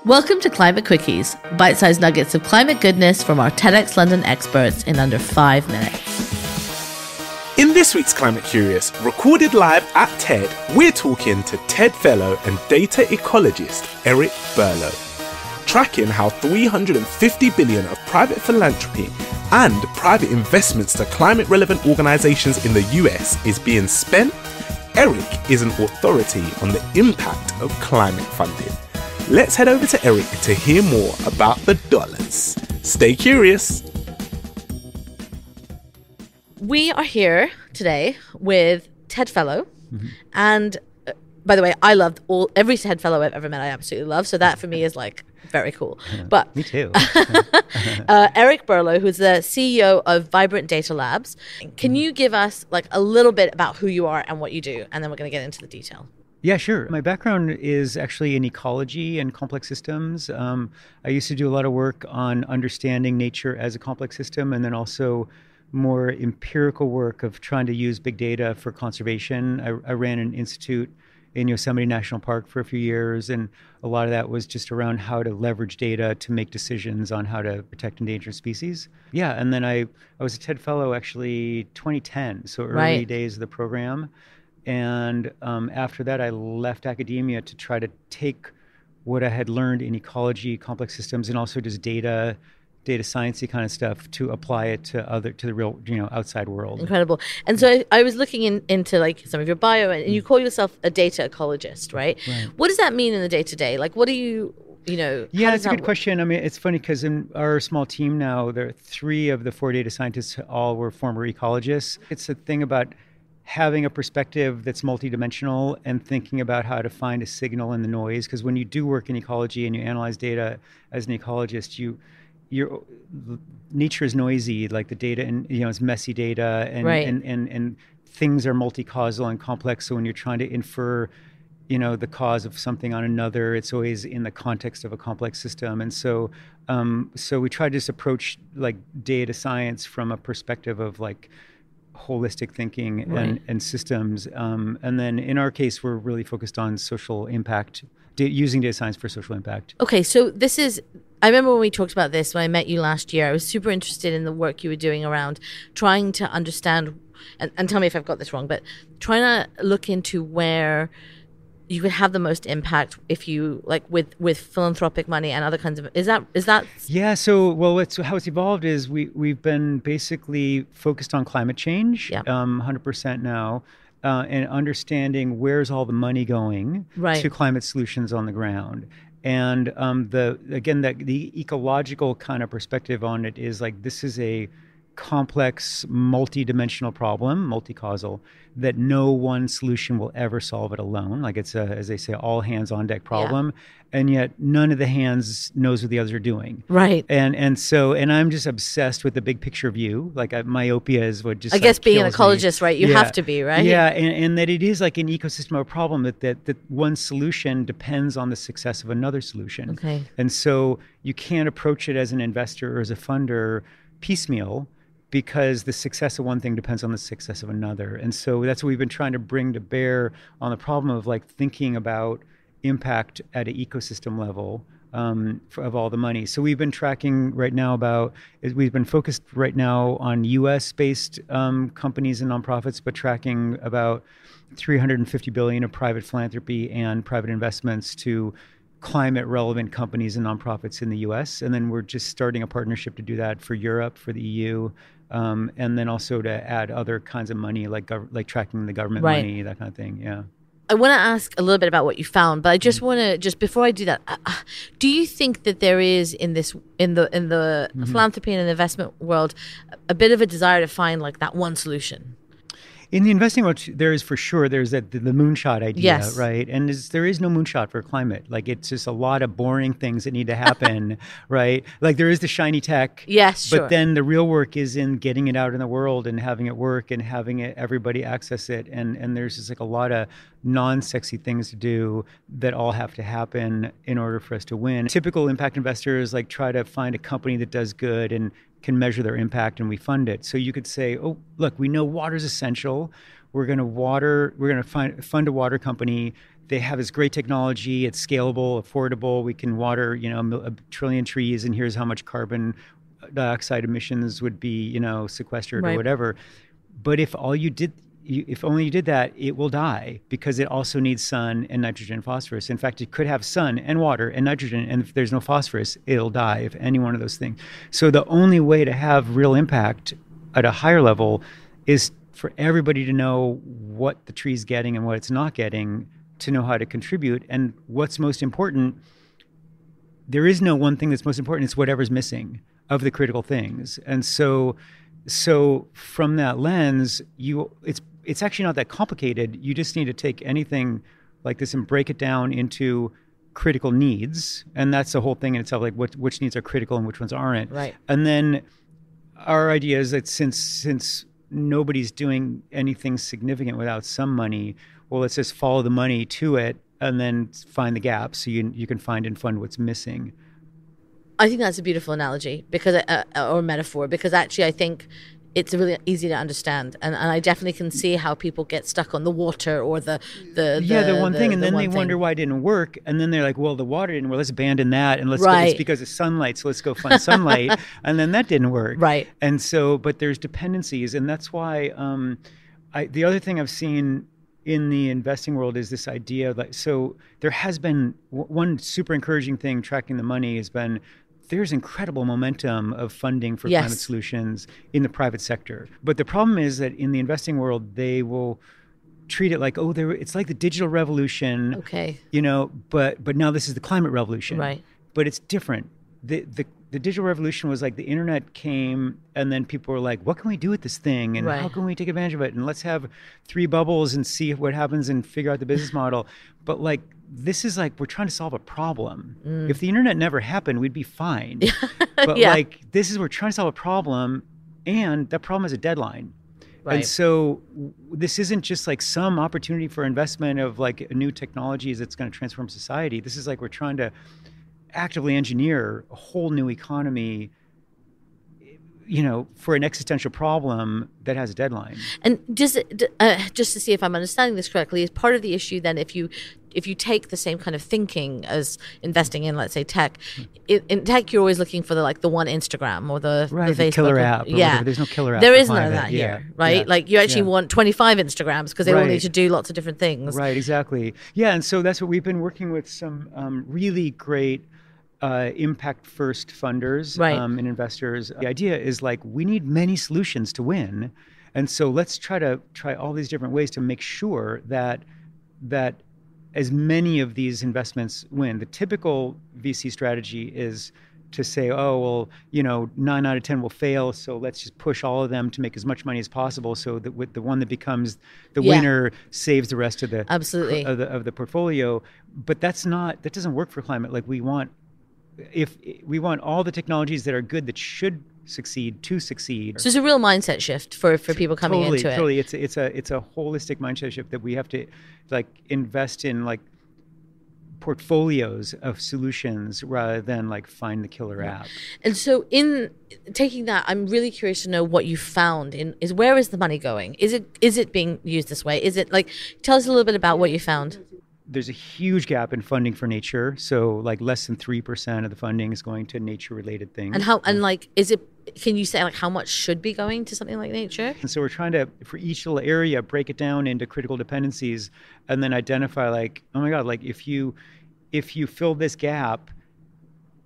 Welcome to Climate Quickies, bite-sized nuggets of climate goodness from our TEDxLondon experts in under 5 minutes. In this week's Climate Curious, recorded live at TED, we're talking to TED Fellow and data ecologist Eric Berlow, tracking how $350 billion of private philanthropy and private investments to climate-relevant organisations in the US is being spent. Eric is an authority on the impact of climate funding. Let's head over to Eric to hear more about the dollars. Stay curious. We are here today with TED Fellow. And by the way, I loved every TED Fellow I've ever met. I absolutely love. So that for me is like very cool. But me too. Eric Berlow, who's the CEO of Vibrant Data Labs. Can you give us like a little bit about who you are and what you do? And then we're going to get into the detail. Yeah, sure. My background is actually in ecology and complex systems. I used to do a lot of work on understanding nature as a complex system, and then also more empirical work of trying to use big data for conservation. I ran an institute in Yosemite National Park for a few years, and a lot of that was just around how to leverage data to make decisions on how to protect endangered species. Yeah, and then I was a TED Fellow actually 2010, so early days of the program. And after that, I left academia to try to take what I had learned in ecology, complex systems, and also just data sciencey kind of stuff to apply it to the real, outside world. Incredible. And so I was looking into like some of your bio, and you call yourself a data ecologist, right? What does that mean in the day-to-day? Like, what do you Yeah, that's a good question. I mean, it's funny because in our small team now, there are 3 of the 4 data scientists all were former ecologists. It's a thing about having a perspective that's multidimensional and thinking about how to find a signal in the noise. Because when you do work in ecology and you analyze data as an ecologist, your nature is noisy, like the data, and it's messy data, and things are multi-causal and complex. So when you're trying to infer, the cause of something on another, it's always in the context of a complex system. And so we try to just approach like data science from a perspective of like holistic thinking and systems. And then in our case, we're really focused on social impact, using data science for social impact. Okay, so I remember when we talked about this, when I met you last year, I was super interested in the work you were doing around trying to understand, and tell me if I've got this wrong, but trying to look into where you could have the most impact if you like with philanthropic money and other kinds of is that yeah. So how it's evolved is we've been basically focused on climate change 100% now, and understanding where's all the money going to climate solutions on the ground. And the ecological kind of perspective on it is like, this is a complex, multi-dimensional problem, multi-causal, that no one solution will ever solve it alone. Like it's as they say, all hands on deck problem. And yet none of the hands knows what the others are doing. Right. And I'm just obsessed with the big picture view. Like myopia is what just I guess being an ecologist, right? You have to be, right? Yeah. And that it is like an ecosystem of a problem that one solution depends on the success of another solution. Okay. And so you can't approach it as an investor or as a funder piecemeal, because the success of one thing depends on the success of another. And so that's what we've been trying to bring to bear on the problem of like thinking about impact at an ecosystem level of all the money. So we've been tracking right now we've been focused right now on US-based companies and nonprofits, but tracking about $350 billion of private philanthropy and private investments to climate relevant companies and nonprofits in the US. And then we're just starting a partnership to do that for Europe, for the EU, and then also to add other kinds of money, like tracking the government money, that kind of thing. Yeah. I want to ask a little bit about what you found, but I just want to before I do that, do you think that there is in the philanthropy and investment world a bit of a desire to find like that one solution? In the investing world, there is for sure. There's the moonshot idea, right? And there is no moonshot for climate. Like it's just a lot of boring things that need to happen, right? Like there is the shiny tech, but then the real work is in getting it out in the world and having it work and having everybody access it. And there's just like a lot of non-sexy things to do that all have to happen in order for us to win. Typical impact investors like try to find a company that does good and can measure their impact, and we fund it. So you could say, oh, look, we know water is essential. We're going to fund a water company they have this great technology. It's scalable, affordable. We can water, a trillion trees, and here's how much carbon dioxide emissions would be, sequestered or whatever. But if only you did that, it will die because it also needs sun and nitrogen and phosphorus. In fact, it could have sun and water and nitrogen, and if there's no phosphorus, it'll die, if any one of those things. So the only way to have real impact at a higher level is for everybody to know what the tree's getting and what it's not getting, to know how to contribute. And what's most important, there is no one thing that's most important. It's whatever's missing of the critical things. And so from that lens, it's actually not that complicated. You just need to take anything like this and break it down into critical needs. And that's the whole thing in itself, like which needs are critical and which ones aren't. Right. And then our idea is that since nobody's doing anything significant without some money, well, let's just follow the money to it and then find the gaps so you can find and fund what's missing. I think that's a beautiful analogy because or metaphor, because actually I think it's really easy to understand, and I definitely can see how people get stuck on the water or the one thing, and then they wonder why it didn't work, and then they're like, well, the water didn't work, let's abandon that, and it's because of sunlight, so let's go find sunlight, and then that didn't work, right? And so, but there's dependencies, and that's why the other thing I've seen in the investing world is this idea of so there has been one super encouraging thing tracking the money has been there's incredible momentum of funding for climate solutions in the private sector. But the problem is that in the investing world, they will treat it like, it's like the digital revolution. Okay. But now this is the climate revolution. Right. But it's different. The digital revolution was like the internet came and then people were like, what can we do with this thing? And how can we take advantage of it? And let's have 3 bubbles and see what happens and figure out the business model. But like, this is like, we're trying to solve a problem. If the internet never happened, we'd be fine. But we're trying to solve a problem, and that problem has a deadline. Right. And so this isn't just like some opportunity for investment of like new technologies that's going to transform society. This is like, we're trying to actively engineer a whole new economy, for an existential problem that has a deadline. And just to see if I'm understanding this correctly, is part of the issue then if you take the same kind of thinking as investing in, let's say, tech, in tech you're always looking for the one Instagram or the Facebook killer app. There's no killer app. There is none of that here, right? Yeah. Like you actually want 25 Instagrams because they all need to do lots of different things. Right, exactly. Yeah, and so that's what we've been working with some really great impact first funders and investors. The idea is like we need many solutions to win, and so let's try all these different ways to make sure that as many of these investments win. The typical VC strategy is to say, 9 out of 10 will fail, so let's just push all of them to make as much money as possible, so that with the one that becomes the winner saves the rest of the of the portfolio. But that doesn't work for climate. Like we want all the technologies that are good that should succeed to succeed. So it's a real mindset shift for people coming into it. Totally, it's a holistic mindset shift that we have to like invest in like portfolios of solutions rather than like find the killer app. And so in taking that, I'm really curious to know what you found is where is the money going? Is it being used this way? Is it like, tell us a little bit about what you found. There's a huge gap in funding for nature. So like less than 3% of the funding is going to nature related things. Can you say like how much should be going to something like nature? And so we're trying to, for each little area, break it down into critical dependencies and then identify like, oh my God, like if you fill this gap,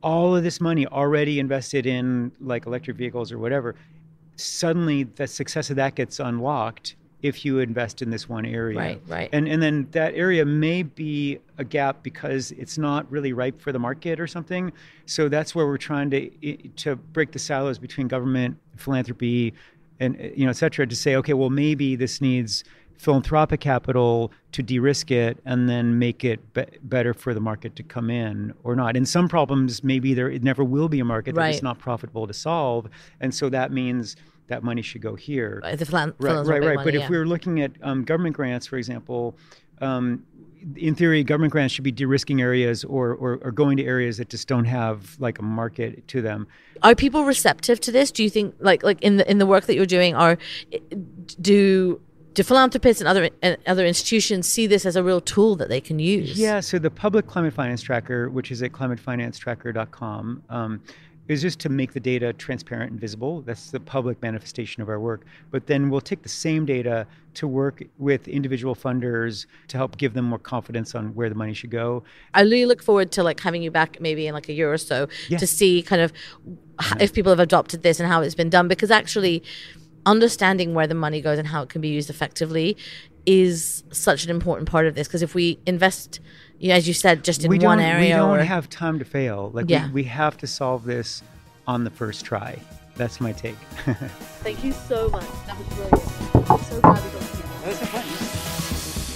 all of this money already invested in like electric vehicles or whatever, suddenly the success of that gets unlocked if you invest in this one area. Right. And then that area may be a gap because it's not really ripe for the market or something. So that's where we're trying to break the silos between government, philanthropy, and et cetera, to say, okay, well, maybe this needs philanthropic capital to de-risk it and then make it better for the market to come in or not. In some problems, maybe it never will be a market that is not profitable to solve. And so that means that money should go here. Right. Money, but if we were looking at government grants, for example, in theory, government grants should be de-risking areas or going to areas that just don't have like a market to them. Are people receptive to this? Do you think like in the work that you're doing, do philanthropists and other institutions see this as a real tool that they can use? Yeah, so the public climate finance tracker, which is at climatefinancetracker.com, is just to make the data transparent and visible. That's the public manifestation of our work. But then we'll take the same data to work with individual funders to help give them more confidence on where the money should go. I really look forward to like having you back maybe in like a year or so to see kind of if people have adopted this and how it's been done, because actually understanding where the money goes and how it can be used effectively is such an important part of this. Because if we invest, as you said, just in one area, we don't have time to fail. Like we have to solve this on the first try. That's my take. Thank you so much. That was brilliant. I'm so glad we got to That was fun.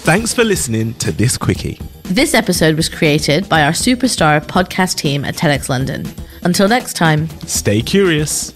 Thanks for listening to this quickie. This episode was created by our superstar podcast team at TEDxLondon. Until next time, Stay curious.